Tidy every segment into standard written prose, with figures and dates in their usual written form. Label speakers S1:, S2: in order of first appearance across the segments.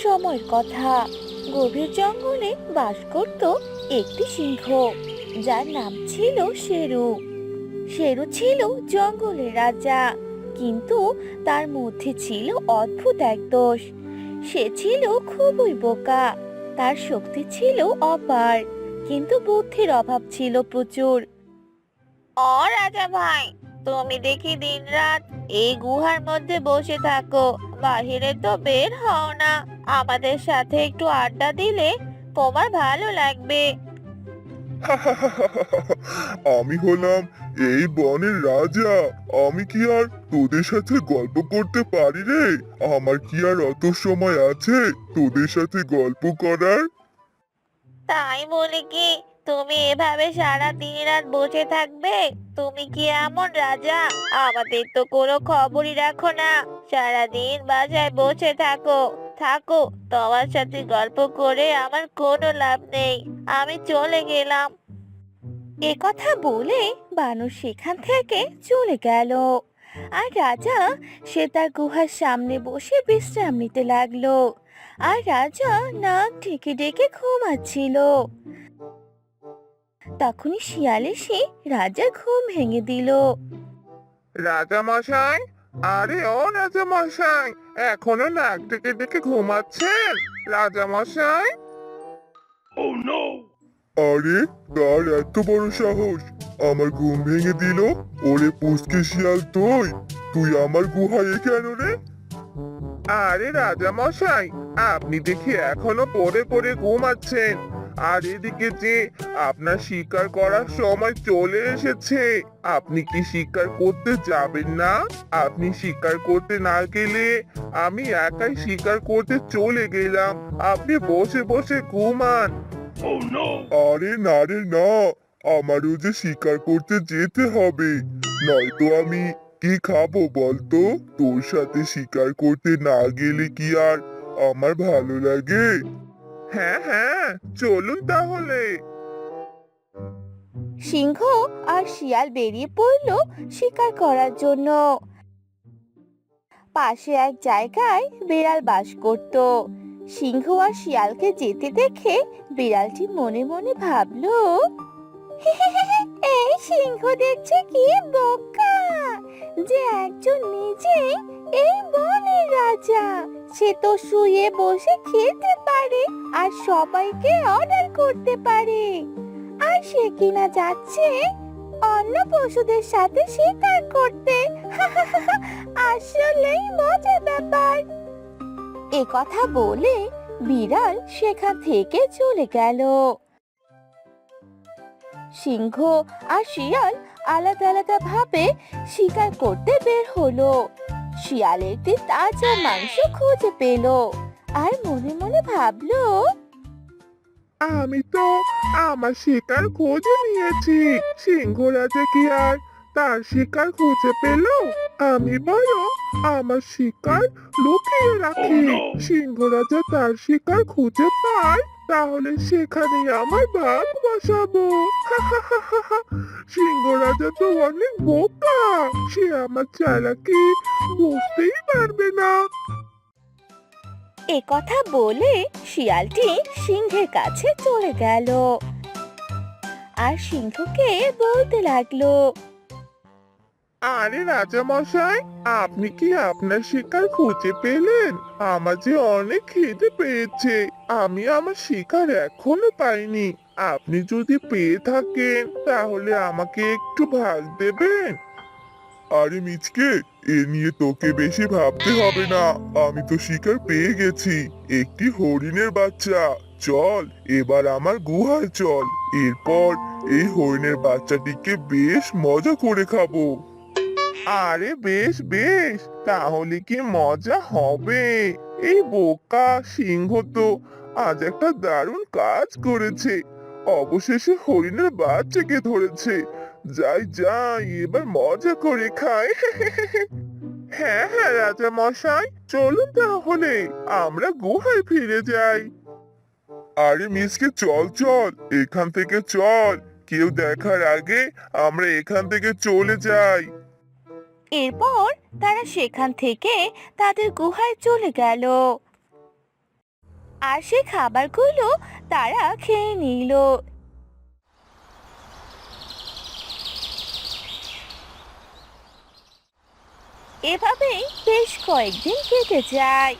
S1: সময়ের কথা। গভীর জঙ্গলে বাস করত একটি সিংহ, যার নাম ছিল শেরু। শেরু ছিল জঙ্গলের রাজা, কিন্তু তার মধ্যে ছিল অদ্ভুত এক দোষ। সে ছিল খুবই বোকা। তার শক্তি ছিল অপার, কিন্তু বুদ্ধির অভাব ছিল প্রচুর। ও রাজা ভাই, তুমি দেখি দিনরাত এই গুহার মধ্যে বসে থাকো, বাহিরে তো বের হও না। আমাদের সাথে একটু আড্ডা দিলে তোমার ভালো লাগবে।
S2: আমি হলাম এই বনের রাজা। আমি কি আর তোদের সাথে গল্প করতে পারি রে? আমার কি আর অত সময় আছে তোদের সাথে গল্প করার?
S1: তাই বলে কি তুমি এভাবে সারা দিন রাত বসে থাকবে? তুমি কি এমন রাজা? আমাদের তো কোনো খবরই রাখো না, সারাদিন বাসায় বসে থাকো। থাকো, তোমার সাথে গল্প করে আমার কোনো লাভ নেই। আমি চলে গেলাম। এ কথা বলে বানর সেখান থেকে চলে গেল। আর রাজা, সে তার গুহার সামনে বসে বিশ্রাম নিতে লাগলো। আর রাজা নাক ঢেকে ঢেকে ঘুমাচ্ছিল। তখনই শিয়াল এসে রাজার ঘুম ভেঙে দিল।
S2: রাজা মশাই, আরে ও রাজা মশাই, এখনো নাক ডেকে ডেকে ঘুমাচ্ছেন? রাজা মশাই, আরে তার এত বড় সাহস আমার ঘুম ভেঙে দিল! ওরে পুচকে শিয়াল, তুই তুই আমার গুহায় কেন রে? আরে রাজা মশাই, আপনি দেখি এখনো পড়ে পড়ে ঘুমাচ্ছেন। আর এদিকে যে আপনার শিকার করার সময় চলে এসেছে, আপনি কি শিকার করতে যাবেন না? আপনি শিকার করতে না গেলে আমি একাই শিকার করতে চলে গেলাম। আপনি বসে বসে ঘুমান। আরে না রে না, আমারও যে শিকার করতে যেতে হবে, নয়তো আমি কি খাবো বলতো? তোর সাথে শিকার করতে না গেলে কি আর আমার ভালো লাগে? হ্যাঁ হ্যাঁ, চলুন তাহলে।
S1: সিংহ আর শিয়াল বেরিয়ে পড়ল শিকার করার জন্য। পাশে এক জায়গায় বিড়াল বাস করত। সিংহ আর শিয়ালকে যেতে দেখে বিড়ালটি মনে মনে ভাবলো, এই সিংহ দেখছে কি বোকা, যে একজন নিজেই এই বনের রাজা। সে তো শুয়ে বসে খেতে পারে আর সবাইকে অর্ডার করতে পারে, আর সে কিনা যাচ্ছে অন্য পশুদের সাথে শিকার করতে। আসলেই মজার ব্যাপার। এ কথা বলে বিড়াল সেখান থেকে চলে গেল। সিংহ আর শিয়াল আলাদা আলাদা ভাবে শিকার করতে বের হলো। শিয়াল একটি তাজা মাংস খুঁজে পেল আর মনে মনে ভাবলো,
S2: আমি তো আমার শিকার খুঁজে নিয়েছি, সিংহ রাজা কি আর তার শিকার খুঁজে পেল? আমি বরং আমার শিকার লুকিয়ে রাখি। সিংহ রাজা তার শিকার খুঁজে পায়, তাহলে সেখানে আমার ভাগ বসাবো। সিংহ রাজা তো অনেক বোকা, সে আমার চালাকি বুঝতেই পারবে না।
S1: এ কথা বলে শিয়ালটি সিংহের কাছে চলে গেল আর সিংহকে বলতে লাগলো,
S2: আরে রাজা মশাই, আপনি কি আপনার শিকার খুঁজে পেলেন? আমার যে অনেক খিদে পেয়েছে, আমি আমার শিকার এখনো পাইনি। আপনি যদি পেয়ে থাকেন তাহলে আমাকে একটু ভাগ দেবেন। আরে মিচকে, এ নিয়ে তোকে বেশি ভাবতে হবে না। আমি তো শিকার পেয়ে গেছি, একটি হরিণের বাচ্চা। চল এবার আমার গুহায় চল, এরপর এই হরিণের বাচ্চাটিকে বেশ মজা করে খাবো। আরে বেশ বেশ, তাহলে কি মজা হবে? এই বোকা সিংহ তো আজ একটা দারুণ কাজ করেছে, অবশেষে হরিণের বাচ্চাকে ধরেছে। যাই যাই, এবার মজা করে খাই। হ্যাঁ হ্যাঁ রাজা মশাই, চলুন তাহলে আমরা গুহায় ফিরে যাই। আরে মিসকে, চল চল, এখান থেকে চল। কেউ দেখার আগে আমরা এখান থেকে চলে যাই।
S1: এরপর তারা সেখান থেকে তাদের গুহায় চলে গেল। আর সেই খাবারগুলো তারা খেয়ে নিল। এভাবেই বেশ কয়েকদিন কেটে যায়।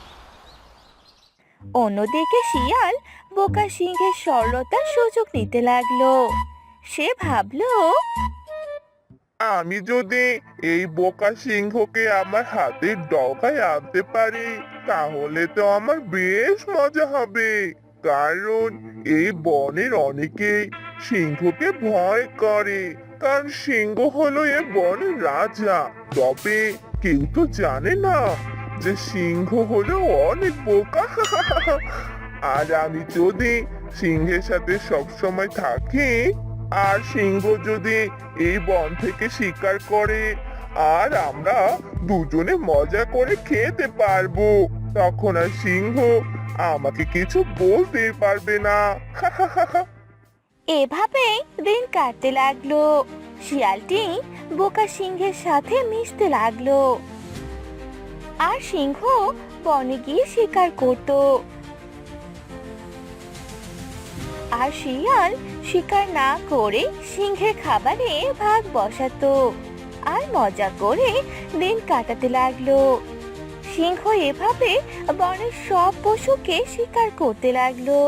S1: অন্যদিকে শিয়াল বোকা সিংহের সরলতার সুযোগ নিতে লাগলো। সে ভাবলো,
S2: আমি যদি এই বোকা সিংহকে আমার হাতের ডগায় আনতে পারি তাহলে তো আমার বেশ মজা হবে। কারণ এই বনের অনেকেই সিংহকে ভয় করে, কারণ সিংহ হলো এ বনের রাজা। তবে কেউ তো জানে না যে সিংহ হলো অনেক বোকা। আর আমি যদি সিংহের সাথে সবসময় থাকি আর সিংহ যদি এই বন থেকে শিকার করে আর আমরা দুজনে মজা করে খেতে পারবো, তখন আর সিংহ আমাকে কিছু বলতে পারবে না।
S1: এভাবে দিন কাটতে লাগলো। শিয়ালটি বোকা সিংহের সাথে মিশতে লাগলো, আর সিংহ বনে গিয়ে শিকার করত। আর শিয়াল শিকার না করে সিংহের খাবারে ভাগ বসাতো আর মজা করে দিন কাটাতে লাগলো। সিংহ এভাবে বনের সব পশুকে শিকার করতে লাগলো।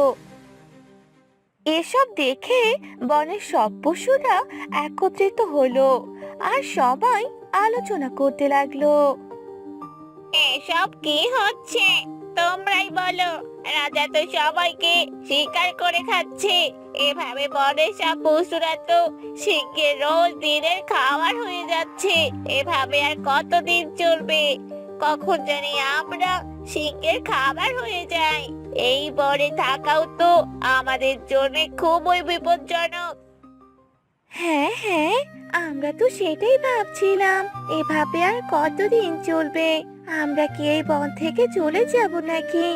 S1: এসব দেখে বনের সব পশুরা একত্রিত হলো আর সবাই আলোচনা করতে লাগলো। এসব কি হচ্ছে? তোমরাই বলো। রাজা তো সবাইকে শিকার করে খাচ্ছে। এভাবে বনের সব পশুরা তো সিংহের রোজ দিনের খাবার হয়ে যাচ্ছে। এভাবে আর কতদিন চলবে? কখন জানি আমরা সিংহের খাবার হয়ে যাই। এই বনে থাকাও তো আমাদের জন্য খুবই বিপজ্জনক। হ্যাঁ হ্যাঁ, আমরা তো সেটাই ভাবছিলাম। এভাবে আর কতদিন চলবে? আমরা কি এই বন থেকে চলে যাব নাকি?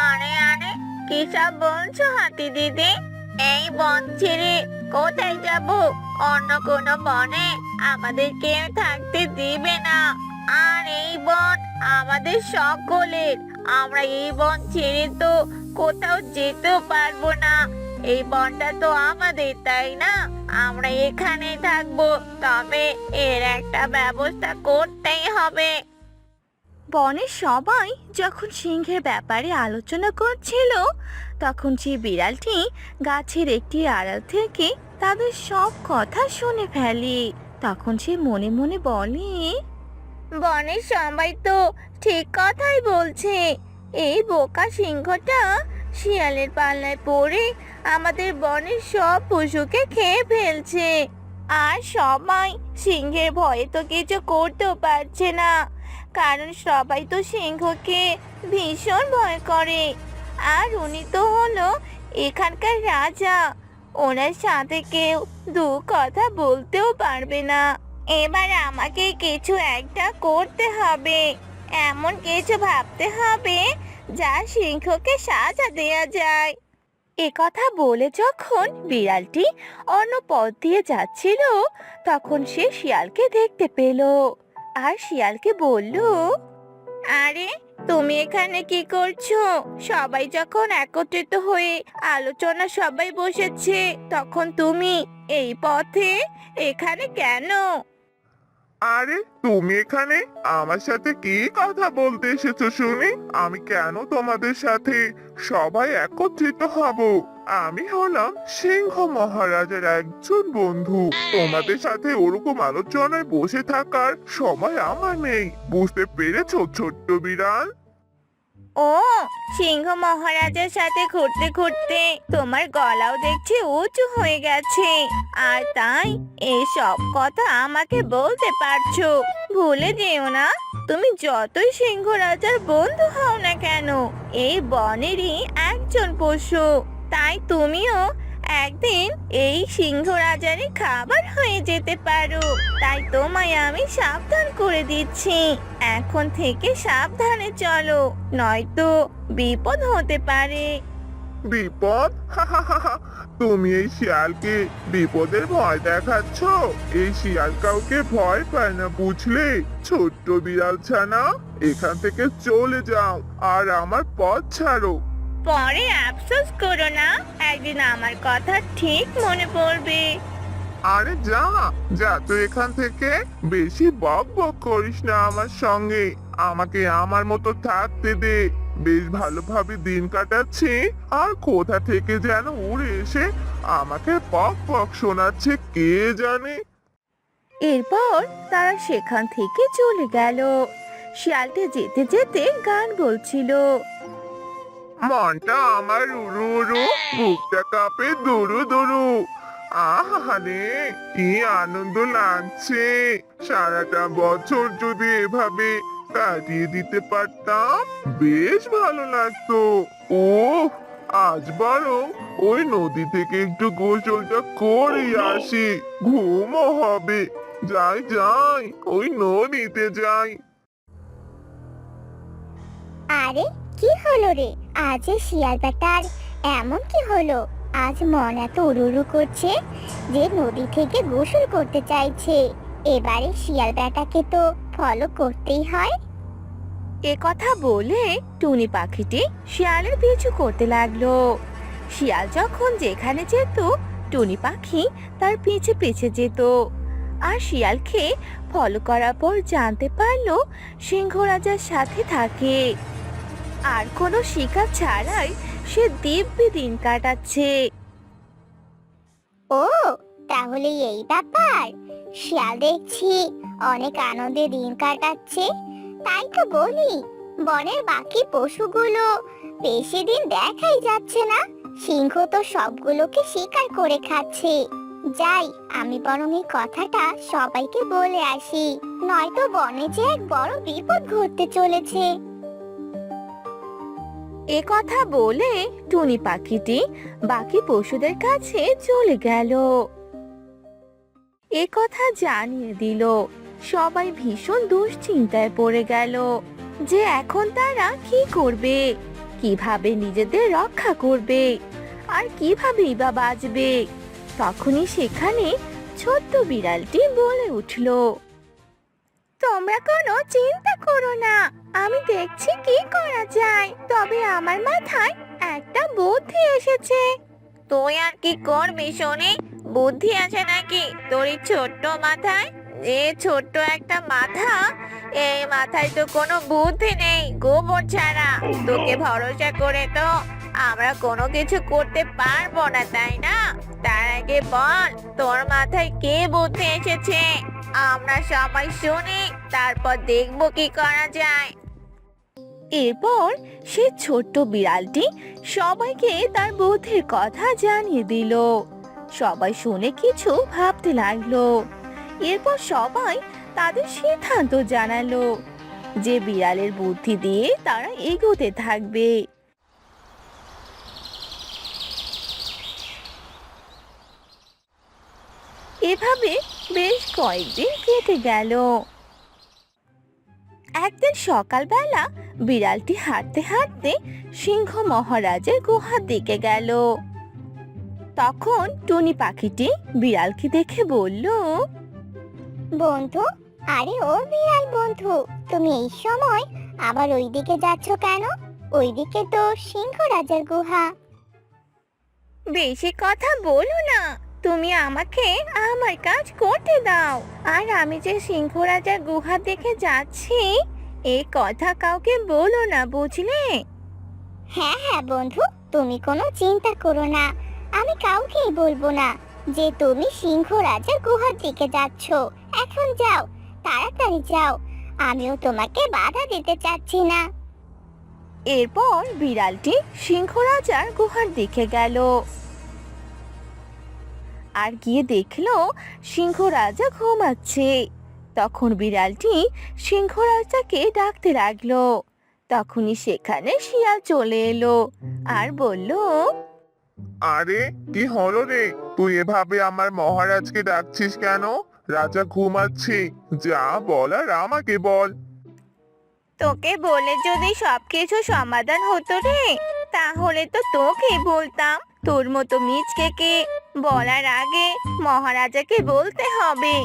S1: আরে আরে, কি সব বলছো হাতি দিদি? এই বন ছেড়ে কোথায় যাব? অন্য কোনো বনে আমাদের কেউ থাকতে দিবে না। আর এই বন আমাদের সকলের। আমরা এই বন ছেড়ে তো কোথাও যেতেও পারবো না। এই বনটা তো আমাদের, তাই না? আমরা এখানেই থাকবো। তবে এর একটা ব্যবস্থা করতেই হবে। বনের সবাই যখন সিংহের ব্যাপারে আলোচনা করছিল, তখন সে বিড়ালটি গাছের একটি আড়াল থেকে তাদের সব কথা শুনে ফেলে। তখন সে মনে মনে বলে, বনের সবাই তো ঠিক কথাই বলছে। এই বোকা সিংহটা শিয়ালের পাল্লায় পড়ে আমাদের বনের সব পশুকে খেয়ে ফেলছে। আর সবাই সিংহের ভয়ে তো কিছু করতেও পারছে না, কারণ সবাই তো সিংহকে ভীষণ ভয় করে। আর উনি তো হলো এখানকার রাজা। ওনার সাথে কেউ দু কথা বলতেও পারবে না। এবার আমাকে কিছু একটা করতে হবে। এমন কিছু ভাবতে হবে যা সিংহকে সাজা দেয়া যায়। এ কথা বলে যখন বিড়ালটি অন্য পথ দিয়ে যাচ্ছিল, তখন সে শিয়ালকে দেখতে পেল আর শিয়ালকে বলল, আরে তুমি এখানে কি করছো? সবাই যখন একত্রিত হয়ে আলোচনা সবাই বসেছে, তখন তুমি এই পথে এখানে কেন?
S2: আরে তুমি এখানে আমার সাথে কি কথা বলতে এসেছো শুনি? আমি কেন তোমাদের সাথে সবাই একত্রিত হব? আমি হলাম সিংহ মহারাজের একজন বন্ধু। তোমাদের সাথে ওরকম আলোচনায় বসে থাকার সময় আমার নেই। বুঝতে পেরেছো ছোট্ট বিড়াল?
S1: ও, সিংহ মহারাজের সাথে ঘুরতে ঘুরতে তোমার গলাও দেখছি উঁচু হয়ে গেছে, আর তাই এই সব কথা আমাকে বলতে পারছো। ভুলে যেও না, তুমি যতই সিংহ রাজার বন্ধু হও না কেন, এই বনেরই একজন পশু। তাই তুমিও একদিন এই সিংহ রাজারই খাবার হয়ে যেতে পারো। তাই তোমায় আমি সাবধান করে দিচ্ছি। এখন থেকে সাবধানে চলো, নয়তো বিপদ হতে পারে।
S2: বিপদ? তুমি এই শিয়ালকে বিপদের ভয় দেখাচ্ছ? এই শিয়াল কাউকে ভয় পায় না, বুঝলে? ছোট্ট বিড়াল ছানা, এখান থেকে চলে যাও আর আমার পথ ছাড়ো।
S1: পরে আফসোস করো না, একদিন আমার কথা ঠিক মনে পড়বে।
S2: আরে যা যা তুই এখান থেকে। বেশি বক বক করিস না আমার সঙ্গে। আমাকে আমার মতো থাকতে দে। বেশ ভালোভাবে দিন কাটাচ্ছি, আর কোথা থেকে যেন উড়ে এসে আমাকে পক পক শোনাচ্ছে কে জানে।
S1: এরপর তারা সেখান থেকে চলে গেল। শিয়ালটি যেতে যেতে গান বলছিল।
S2: মনটা আমার উড়ু উড়ু, বুকটা কাঁপে দুরু দুরু। আহারে কি আনন্দ লাগছে। সারাটা বছর যদি এভাবে কাটিয়ে দিতে পারতাম বেশ ভালো লাগতো। ও আজ বরং ওই নদী থেকে একটু গোসলটা করে আসি, ঘুমও হবে। যাই যাই, ওই নদীতে যাই।
S3: আরে কি হলো রে? আজ এই শিয়াল বেটার এমন কি হলো? আজ মন এত উড়ুড়ু করছে যে নদী থেকে গোসল করতে চাইছে। এবারে শিয়াল বেটাকে তো ফলো করতেই হয়।
S1: এ কথা বলে টুনি পাখিটি শিয়ালের পিছু করতে লাগলো। শিয়াল যখন যেখানে যেত টুনি পাখি তার পিছে পিছে যেত। আর শিয়ালকে ফলো করার পর জানতে পারলো সিংহ রাজার সাথে থাকে, আর কোনো শিকার ছাড়াই সে দিব্যি দিন কাটাচ্ছে।
S3: ও তাহলে এই ব্যাপার। শিয়াল দেখছি অনেক আনন্দে দিন কাটাচ্ছে। তাই তো বলি, বনের বাকি পশুগুলো বেশি দিন দেখাই যাচ্ছে না। সিংহ তো সবগুলোকে শিকার করে খাচ্ছে। যাই, আমি বরং এই কথাটা সবাইকে বলে আসি, নয়তো বনে যে এক বড় বিপদ ঘটতে চলেছে।
S1: এ কথা বলে টুনি পাখিটি বাকি পশুদের কাছে চলে গেল। এ কথা জানিয়ে দিল। সবাই ভীষণ দুশ্চিন্তায় পড়ে গেল যে এখন তারা কি করবে, কিভাবে নিজেদের রক্ষা করবে, আর কিভাবেই বা বাঁচবে। তখনই সেখানে ছোট্ট বিড়ালটি বলে উঠল, তোমরা কোনো চিন্তা করো না, আমি দেখছি কি করা যায়। তবে আমার মাথায় একটা বুদ্ধি এসেছে। তুই আর কি করবি শুনি? বুদ্ধি আছে নাকি তোর এই ছোট্ট মাথায়? এ ছোট্ট একটা মাথা, এই মাথায় তো কোনো বুদ্ধি নেই গোবর ছাড়া। তোকে ভরসা করে তো আমরা কোনো কিছু করতে পারবো না, তাই না? তার আগে বল তোর মাথায় কে বুদ্ধি এসেছে, আমরা সবাই শুনি, তারপর দেখবো কি করা যায়। এরপর সে ছোট্ট বিড়ালটি সবাইকে তার বুদ্ধির কথা জানিয়ে দিল। সবাই শুনে কিছু ভাবতে লাগলো। এরপর সবাই তাদের সিদ্ধান্ত জানালো যে বিড়ালের বুদ্ধি দিয়ে তারা এগোতে থাকবে। এভাবে বেশ কয়েকদিন কেটে গেল। একদিন সকালবেলা বিড়ালটি হাঁটতে হাঁটতে সিংহ মহারাজের গুহার দিকে গেল। তখন টুনি পাখিটি বিড়ালকে দেখে বলল,
S3: বন্ধু, আরে ও বিড়াল বন্ধু, তুমি এই সময় আবার ওইদিকে যাচ্ছ কেন? ওইদিকে তো সিংহ রাজার গুহা।
S1: বেশি কথা বলো না, তুমি আমাকে আমার কাজ করতে দাও। আর আমি যে সিংহ রাজার গুহা দেখে যাচ্ছি এই কথা কাউকে বলো না, বুঝলে?
S3: হ্যাঁ হ্যাঁ বন্ধু, তুমি কোনো চিন্তা করো না, আমি কাউকেই বলবো না যে তুমি সিংহ রাজার গুহার দিকে যাচ্ছ। এখন যাও, তাড়াতাড়ি যাও, আমিও তোমাকে বাধা দিতে চাচ্ছি না।
S1: এরপর বিড়ালটি সিংহ রাজার গুহার দিকে গেল আর গিয়ে দেখলো সিংহ রাজা ঘুমাচ্ছে। তখন বিড়ালটি সিংহ রাজাকে ডাকতে লাগলো। তখনই সেখানে শিয়াল চলে এলো আর বলল,
S2: আরে কি হলো রে? তুই এভাবে আমার মহারাজকে ডাকছিস কেন? রাজা ঘুমাচ্ছে, যা বলার আমাকে বল।
S1: তোকে বলে যদি সবকিছু সমাধান হতো রে, তাহলে তো তোকেই বলতাম। তোর মতো মিচকেকে বলার আগে মহারাজাকে বলতে হবে।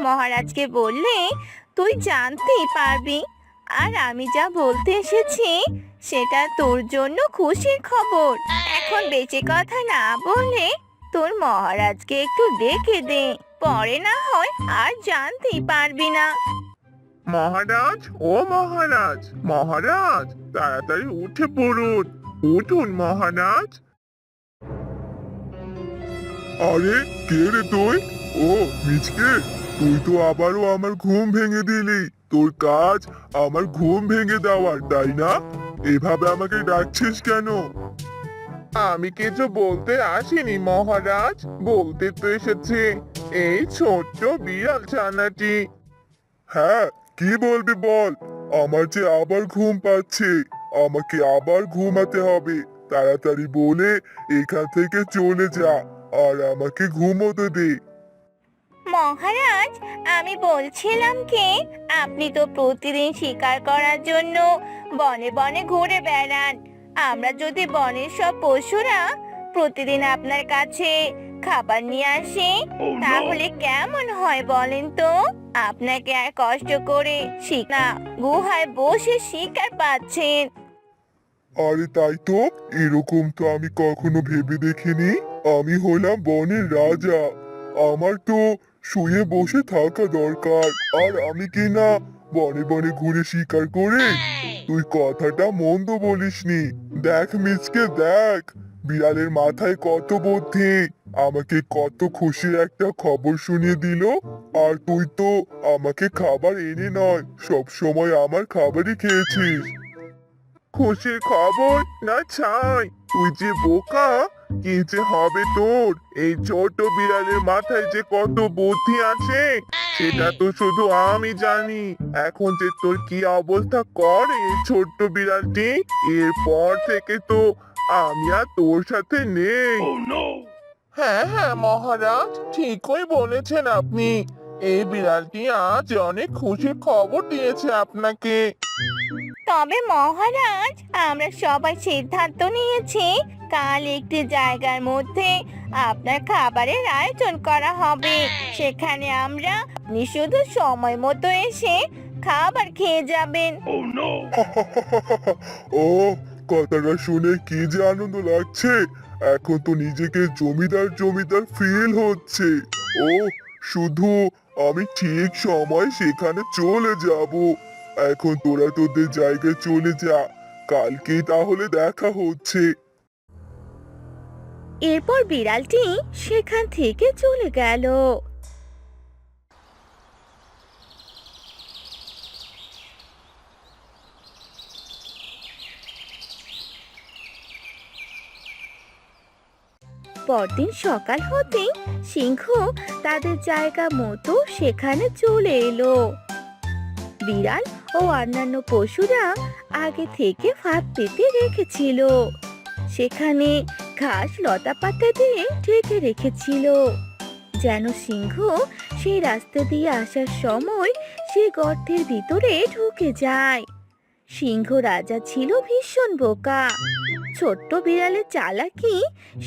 S1: মহারাজকে বললে তুই জানতেই পারবি। আর আমি যা বলতে এসেছি সেটা তোর জন্য খুশির খবর। এখন বেশি কথা না বলে তোর মহারাজকে একটু ডেকে দে, পরে না হয় আর জানতেই পারবি না।
S2: মহারাজ, ও মহারাজ, মহারাজ, তাড়াতাড়ি উঠে পড়ুন। উঠুন মহারাজ। আরে কে রে তুই? ও মিচকে, তুই তো আবারও আমার ঘুম ভেঙে দিলি। তোর কাজ আমার ঘুম ভেঙে দেওয়ার, তাই না? এভাবে আমাকে ডাকছিস কেন? আমি কিছু বলতে আসিনি মহারাজ, বলতে তো এসেছি এই ছোট্ট বিড়াল ছানাটি। হ্যাঁ, কি বলবি বল। আমার যে আবার ঘুম পাচ্ছে, আমাকে আবার ঘুমাতে হবে। তাড়াতাড়ি বলে এখান থেকে চলে যা আর আমাকে ঘুমোতে দে।
S1: মহারাজ, আমি বলছিলাম কি, আপনি তো প্রতিদিন শিকার করার জন্য বনে বনে ঘুরে বেড়ান। আমরা যদি বনের সব পশুরা প্রতিদিন আপনার কাছে খাবার নিয়ে আসি, তাহলে কেমন হয় বলেন তো? আপনাকে আর কষ্ট করে শিকার গুহায় বসে শিকার পাচ্ছেন।
S2: আরে তাই তো, এরকম তো আমি কখনো ভেবে দেখিনি। আমি হলাম বনের রাজা, আমার তো শুয়ে বসে থাকা দরকার। আর আমি কি না বনে বনে ঘুরে শিকার করে? তুই কথাটা মন্দ বলিসনি। দেখ মিচকে, দেখ বিড়ালের মাথায় কত বুদ্ধি। আমাকে কত খুশির একটা খবর শুনিয়ে দিল। আর তুই তো আমাকে খাবার এনে নয়, সব সময় আমার খাবারই খেয়েছিস। খুশির খবর না ছাই, তুই যে বোকা। কি যে হবে তোর? এই ছোট বিড়ালের মাথায় যে কত বুদ্ধি আছে সেটা তো শুধু আমি জানি। এখন যে তোর কি অবস্থা করে এই ছোট্ট বিড়ালটি, এরপর থেকে তো আমি আর তোর সাথে নেই। হ্যাঁ হ্যাঁ মহারাজ, ঠিকই বলেছেন আপনি। এই বিড়ালটি আজ অনেক খুশির খবর দিয়েছে আপনাকে।
S1: তবে মহারাজ, আমরা সবাই সিদ্ধান্ত নিয়েছি কাল একটি জায়গার মধ্যে আপনার খাবারের আয়োজন করা হবে। সেখানে আপনি শুধু সময় মতো এসে খাবার খেয়ে যাবেন।
S2: ও, কথাটা শুনে কি যে আনন্দ লাগছে। এখন তো নিজেকে জমিদার জমিদার ফিল হচ্ছে। ও, শুধু আমি ঠিক সময় সেখানে চলে যাব। এখন তোরা তোদের জায়গায় চলে যা, কালকেই তাহলে দেখা হচ্ছে।
S1: এরপর বিড়ালটি সেখান থেকে চলে গেল। পরদিন সকাল হতেই সিংহ তাদের জায়গা মতো সেখানে চলে এলো। বিড়াল ও অন্যান্য পশুরা আগে থেকে ফাঁদ পেতে রেখেছিল। সেখানে ঘাস লতা পাতা দিয়ে ঢেকে রেখেছিল, যেন সিংহ সেই রাস্তা দিয়ে আসার সময় সে গর্তের ভিতরে ঢুকে যায়। সিংহ রাজা ছিল ভীষণ বোকা। ছোট্ট বিড়ালের চালাকি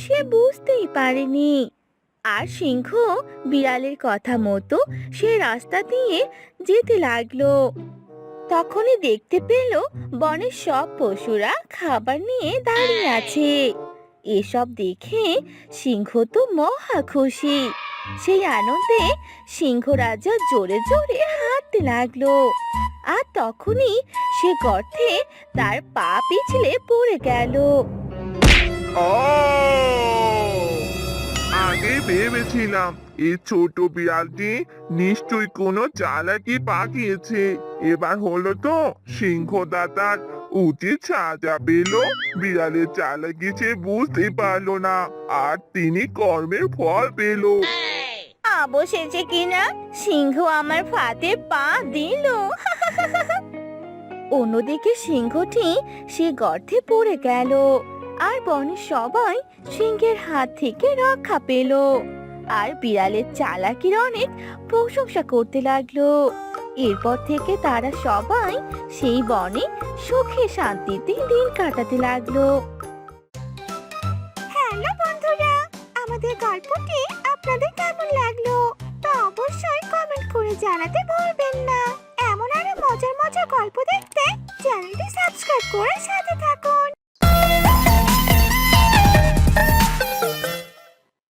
S1: সে বুঝতেই পারেনি। আর সিংহ বিড়ালের কথা মতো সে রাস্তা দিয়ে যেতে লাগলো। তখনই দেখতে পেল বনের সব পশুরা খাবার নিয়ে দাঁড়িয়ে আছে। এসব দেখে সিংহ তো মহা খুশি। সেই আনন্দে সিংহ রাজা জোরে জোরে হাঁটতে লাগলো। আর তখনই সে গর্তে তার পা পিছলে পড়ে গেল।
S2: আগে ভেবেছিলাম এই ছোট বিড়ালটি নিশ্চয়ই কোনো চালাকি পাকিয়েছে। এবার হলো তো সিংহ দাদার উচিত সাজা পেল। বিড়ালের চালাকি সে বুঝতে পারলো না, আর তিনি কর্মের ফল পেল।
S1: অবশেষে কিনা সিংহ আমার ফাঁদে পা দিল। অন্যদিকে সিংহটি সে গর্তে পড়ে গেল। আর বনের সবাই সিংহের হাত থেকে রক্ষা পেল। আর বিড়ালের চালাকির অনেক প্রশংসা করতে লাগলো। এরপর থেকে তারা সবাই সেই বনে সুখে শান্তিতে দিন কাটাতে লাগলো। হ্যালো বন্ধুরা, আমাদের গল্পটি আপনাদের কেমন লাগলো তা অবশ্যই কমেন্ট করে জানাতে ভুলবেন না। এমন আরো মজার মজার গল্প দেখতে চ্যানেলটি সাবস্ক্রাইব করে সাথে থাকুন।